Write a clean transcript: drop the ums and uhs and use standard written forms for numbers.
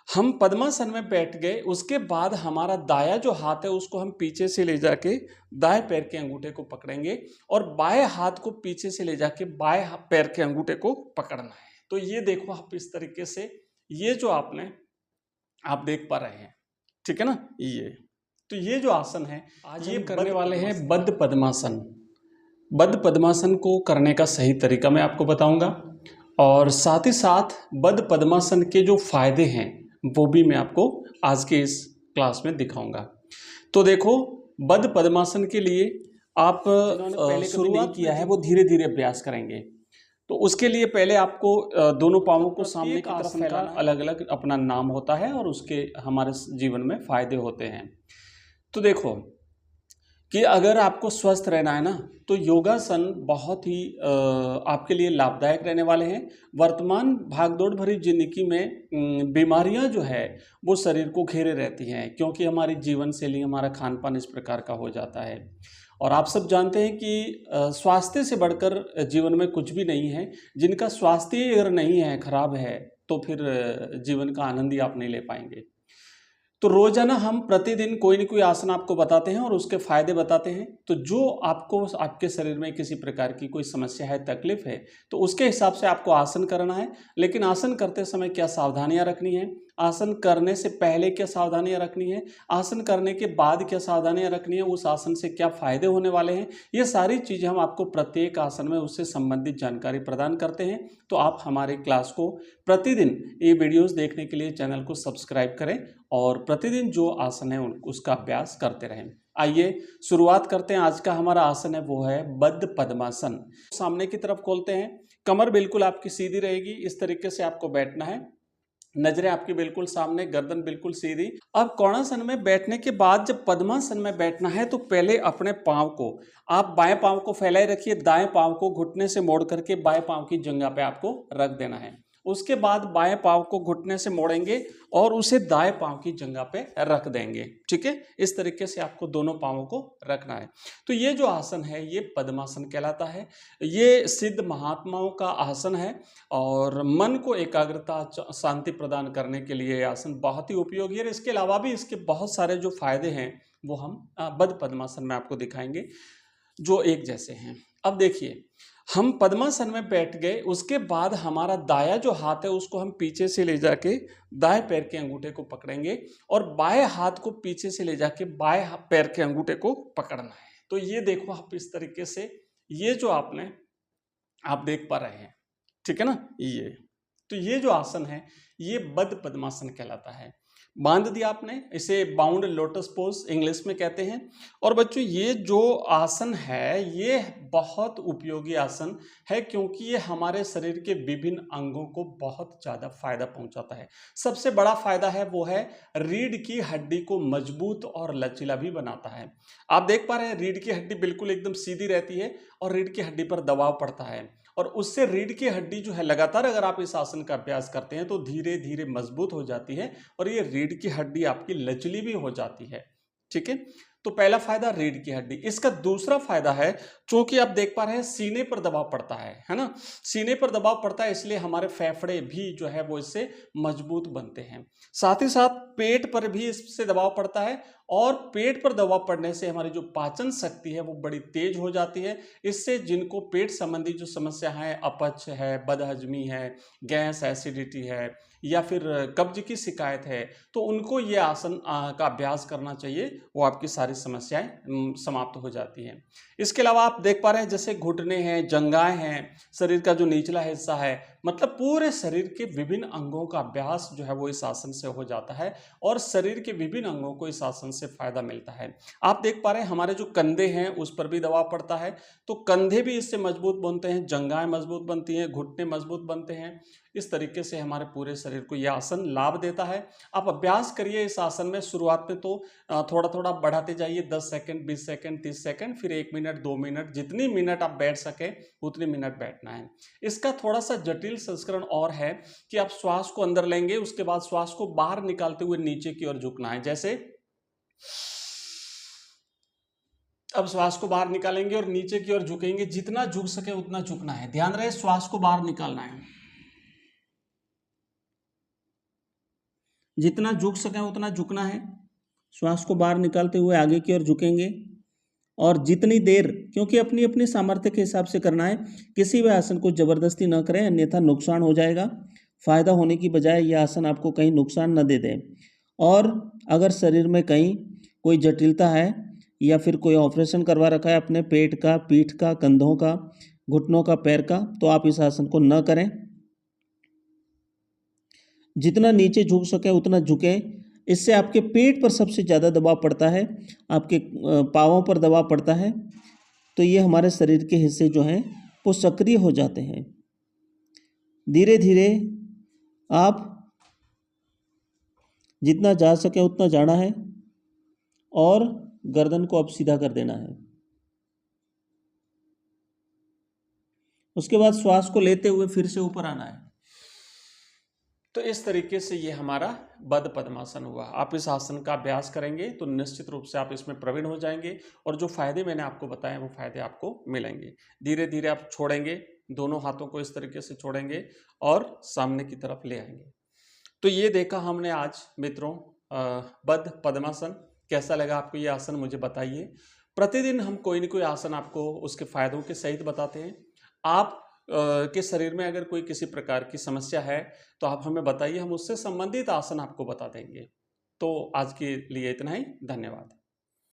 हम पद्मासन में बैठ गए, उसके बाद हमारा दायां जो हाथ है उसको हम पीछे से ले जाके दाएं पैर के अंगूठे को पकड़ेंगे और बाएं हाथ को पीछे से ले जाके बाएं पैर के अंगूठे को पकड़ना है। तो ये देखो आप इस तरीके से, ये जो आप देख पा रहे हैं, ठीक है ना। ये तो ये जो आसन है आज ये करने वाले हैं बद्ध पद्मासन। बद्ध पद्मासन को करने का सही तरीका मैं आपको बताऊंगा और साथ ही साथ बद्ध पद्मासन के जो फायदे हैं वो भी मैं आपको आज के इस क्लास में दिखाऊंगा। तो देखो, बद्ध पद्मासन के लिए आप शुरुआत किया है वो धीरे धीरे अभ्यास करेंगे। तो उसके लिए पहले आपको दोनों पाँवों को सामने की तरफ फैलाना, अलग अलग अपना नाम होता है और उसके हमारे जीवन में फायदे होते हैं। तो देखो कि अगर आपको स्वस्थ रहना है ना, तो योगासन बहुत ही आपके लिए लाभदायक रहने वाले हैं। वर्तमान भागदौड़ भरी जिंदगी में बीमारियां जो है वो शरीर को घेरे रहती हैं, क्योंकि हमारी जीवन शैली, हमारा खान पान इस प्रकार का हो जाता है। और आप सब जानते हैं कि स्वास्थ्य से बढ़कर जीवन में कुछ भी नहीं है। जिनका स्वास्थ्य ही अगर नहीं है, खराब है, तो फिर जीवन का आनंद ही आप नहीं ले पाएंगे। तो रोजाना हम प्रतिदिन कोई न कोई आसन आपको बताते हैं और उसके फायदे बताते हैं। तो जो आपको आपके शरीर में किसी प्रकार की कोई समस्या है, तकलीफ है, तो उसके हिसाब से आपको आसन करना है। लेकिन आसन करते समय क्या सावधानियां रखनी है, आसन करने से पहले क्या सावधानियां रखनी है, आसन करने के बाद क्या सावधानियां रखनी है, उस आसन से क्या फायदे होने वाले हैं, ये सारी चीज़ें हम आपको प्रत्येक आसन में उससे संबंधित जानकारी प्रदान करते हैं। तो आप हमारे क्लास को प्रतिदिन ये वीडियोस देखने के लिए चैनल को सब्सक्राइब करें और प्रतिदिन जो आसन है उसका अभ्यास करते रहें। आइए शुरुआत करते हैं। आज का हमारा आसन है वो है बद्ध पद्मासन। सामने की तरफ खोलते हैं, कमर बिल्कुल आपकी सीधी रहेगी, इस तरीके से आपको बैठना है। नजरें आपकी बिल्कुल सामने, गर्दन बिल्कुल सीधी। अब कोणासन में बैठने के बाद जब पद्मासन में बैठना है तो पहले अपने पांव को आप बाएं पांव को फैलाए रखिए, दाएं पांव को घुटने से मोड़ करके बाएं पांव की जंघा पे आपको रख देना है। उसके बाद बाएं पांव को घुटने से मोड़ेंगे और उसे दाएं पांव की जंघा पे रख देंगे। ठीक है, इस तरीके से आपको दोनों पांवों को रखना है। तो ये जो आसन है ये पद्मासन कहलाता है। ये सिद्ध महात्माओं का आसन है और मन को एकाग्रता, शांति प्रदान करने के लिए आसन बहुत ही उपयोगी है। इसके अलावा भी इसके बहुत सारे जो फायदे हैं वो हम बद्ध पद्मासन में आपको दिखाएंगे, जो एक जैसे हैं। अब देखिए, हम पद्मासन में बैठ गए, उसके बाद हमारा दायां जो हाथ है उसको हम पीछे से ले जाके दाएं पैर के अंगूठे को पकड़ेंगे और बाएं हाथ को पीछे से ले जाके बाएं पैर के अंगूठे को पकड़ना है। तो ये देखो आप इस तरीके से, ये जो आप देख पा रहे हैं, ठीक है ना। ये तो ये जो आसन है ये बद्ध पद्मासन कहलाता है। बांध दिया आपने, इसे बाउंड लोटस पोज इंग्लिश में कहते हैं। और बच्चों, ये जो आसन है ये बहुत उपयोगी आसन है, क्योंकि ये हमारे शरीर के विभिन्न अंगों को बहुत ज़्यादा फायदा पहुंचाता है। सबसे बड़ा फायदा है वो है रीढ़ की हड्डी को मजबूत और लचीला भी बनाता है। आप देख पा रहे हैं रीढ़ की हड्डी बिल्कुल एकदम सीधी रहती है और रीढ़ की हड्डी पर दबाव पड़ता है और उससे रीढ़ की हड्डी जो है लगातार अगर आप इस आसन का अभ्यास करते हैं तो धीरे धीरे मजबूत हो जाती है और ये रीढ़ की हड्डी आपकी लचीली भी हो जाती है। ठीक है, तो पहला फायदा रीढ़ की हड्डी। इसका दूसरा फायदा है, चूंकि आप देख पा रहे हैं सीने पर दबाव पड़ता है ना, सीने पर दबाव पड़ता है, इसलिए हमारे फेफड़े भी जो है वो इससे मजबूत बनते हैं। साथ ही साथ पेट पर भी इससे दबाव पड़ता है और पेट पर दबाव पड़ने से हमारी जो पाचन शक्ति है वो बड़ी तेज हो जाती है। इससे जिनको पेट संबंधी जो समस्या है, अपच है, बदहजमी है, गैस, एसिडिटी है या फिर कब्ज की शिकायत है, तो उनको ये आसन का अभ्यास करना चाहिए, वो आपकी सारी समस्याएं समाप्त हो जाती हैं। इसके अलावा आप देख पा रहे हैं जैसे घुटने हैं, जंघाएं हैं, शरीर का जो निचला हिस्सा है, मतलब पूरे शरीर के विभिन्न अंगों का अभ्यास जो है वो इस आसन से हो जाता है और शरीर के विभिन्न अंगों को इस आसन से फायदा मिलता है। आप देख पा रहे हैं हमारे जो कंधे हैं उस पर भी दबाव पड़ता है, तो कंधे भी इससे मजबूत बनते हैं, जंघाएं मजबूत बनती हैं, घुटने मजबूत बनते हैं। इस तरीके से हमारे पूरे शरीर को यह आसन लाभ देता है। आप अभ्यास करिए इस आसन में। शुरुआत में तो थोड़ा थोड़ा बढ़ाते जाइए, 10 सेकंड, 20 सेकंड, 30 सेकंड, फिर 1 मिनट, 2 मिनट, जितनी मिनट आप बैठ सके उतनी मिनट बैठना है। इसका थोड़ा सा जटिल संस्करण और है कि आप श्वास को अंदर लेंगे, उसके बाद श्वास को बाहर निकालते हुए नीचे की ओर झुकना है। जैसे अब श्वास को बाहर निकालेंगे और नीचे की ओर झुकेंगे, जितना झुक सके उतना झुकना है। ध्यान रहे श्वास को बाहर निकालना है। जितना झुक सकें उतना झुकना है। श्वास को बाहर निकालते हुए आगे की ओर झुकेंगे और जितनी देर, क्योंकि अपनी अपनी सामर्थ्य के हिसाब से करना है, किसी भी आसन को ज़बरदस्ती न करें अन्यथा नुकसान हो जाएगा। फ़ायदा होने की बजाय यह आसन आपको कहीं नुकसान न दे दे। और अगर शरीर में कहीं कोई जटिलता है या फिर कोई ऑपरेशन करवा रखा है अपने पेट का, पीठ का, कंधों का, घुटनों का, पैर का, तो आप इस आसन को न करें। जितना नीचे झुक सके उतना झुकें। इससे आपके पेट पर सबसे ज़्यादा दबाव पड़ता है, आपके पाँवों पर दबाव पड़ता है, तो ये हमारे शरीर के हिस्से जो हैं वो सक्रिय हो जाते हैं। धीरे धीरे आप जितना जा सके उतना जाना है और गर्दन को अब सीधा कर देना है। उसके बाद श्वास को लेते हुए फिर से ऊपर आना है। तो इस तरीके से ये हमारा बद्ध पद्मासन हुआ। आप इस आसन का अभ्यास करेंगे तो निश्चित रूप से आप इसमें प्रवीण हो जाएंगे और जो फायदे मैंने आपको बताए वो फायदे आपको मिलेंगे। धीरे धीरे आप छोड़ेंगे, दोनों हाथों को इस तरीके से छोड़ेंगे और सामने की तरफ ले आएंगे। तो ये देखा हमने आज मित्रों बद्ध पद्मासन। कैसा लगा आपको ये आसन मुझे बताइए। प्रतिदिन हम कोई ना कोई आसन आपको उसके फायदों के सहित बताते हैं। आप के शरीर में अगर कोई किसी प्रकार की समस्या है तो आप हमें बताइए, हम उससे संबंधित आसन आपको बता देंगे। तो आज के लिए इतना ही, धन्यवाद।